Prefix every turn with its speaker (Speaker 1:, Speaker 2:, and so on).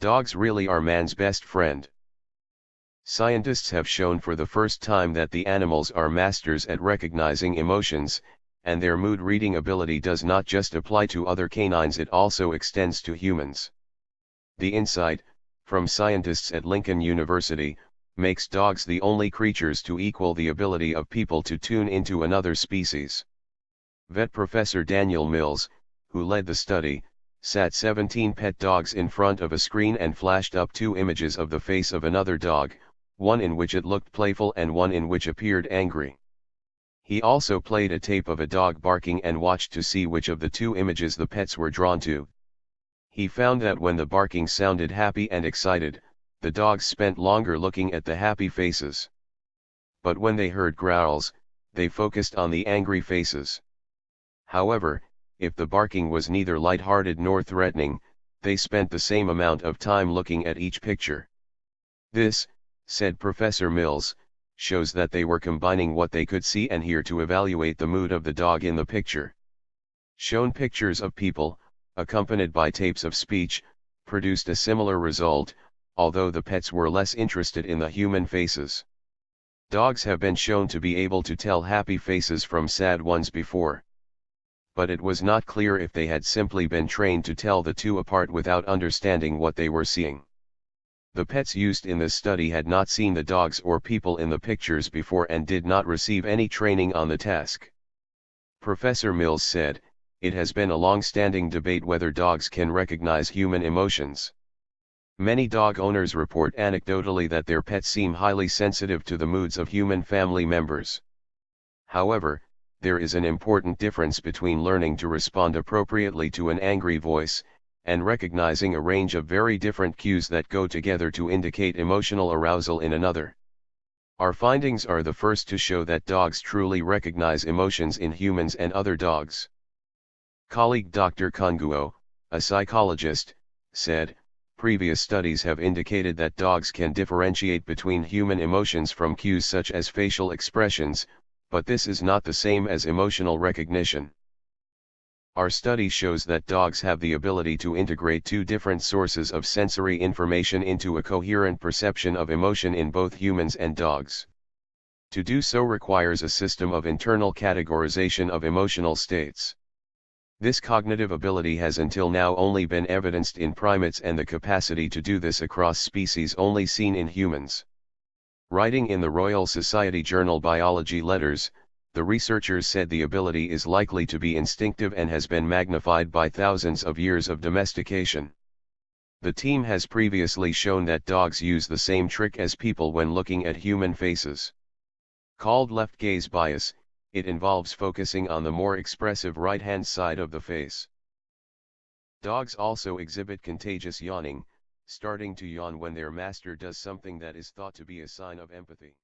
Speaker 1: Dogs really are man's best friend. Scientists have shown for the first time that the animals are masters at recognizing emotions, and their mood reading ability does not just apply to other canines, it also extends to humans. The insight, from scientists at Lincoln University, makes dogs the only creatures to equal the ability of people to tune into another species. Vet Professor Daniel Mills, who led the study, sat 17 pet dogs in front of a screen and flashed up two images of the face of another dog, one in which it looked playful and one in which appeared angry. He also played a tape of a dog barking and watched to see which of the two images the pets were drawn to. He found that when the barking sounded happy and excited, the dogs spent longer looking at the happy faces. But when they heard growls, they focused on the angry faces. However, if the barking was neither light-hearted nor threatening, they spent the same amount of time looking at each picture. This, said Professor Mills, shows that they were combining what they could see and hear to evaluate the mood of the dog in the picture. Shown pictures of people, accompanied by tapes of speech, produced a similar result, although the pets were less interested in the human faces. Dogs have been shown to be able to tell happy faces from sad ones before. But it was not clear if they had simply been trained to tell the two apart without understanding what they were seeing. The pets used in this study had not seen the dogs or people in the pictures before and did not receive any training on the task. Professor Mills said, "It has been a long-standing debate whether dogs can recognize human emotions. Many dog owners report anecdotally that their pets seem highly sensitive to the moods of human family members. However, there is an important difference between learning to respond appropriately to an angry voice, and recognizing a range of very different cues that go together to indicate emotional arousal in another. Our findings are the first to show that dogs truly recognize emotions in humans and other dogs." Colleague Dr. Konguo, a psychologist, said, "Previous studies have indicated that dogs can differentiate between human emotions from cues such as facial expressions, but this is not the same as emotional recognition. Our study shows that dogs have the ability to integrate two different sources of sensory information into a coherent perception of emotion in both humans and dogs. To do so requires a system of internal categorization of emotional states. This cognitive ability has until now only been evidenced in primates, and the capacity to do this across species only seen in humans." Writing in the Royal Society journal Biology Letters, the researchers said the ability is likely to be instinctive and has been magnified by thousands of years of domestication. The team has previously shown that dogs use the same trick as people when looking at human faces. Called left gaze bias, it involves focusing on the more expressive right-hand side of the face. Dogs also exhibit contagious yawning, starting to yawn when their master does something that is thought to be a sign of empathy.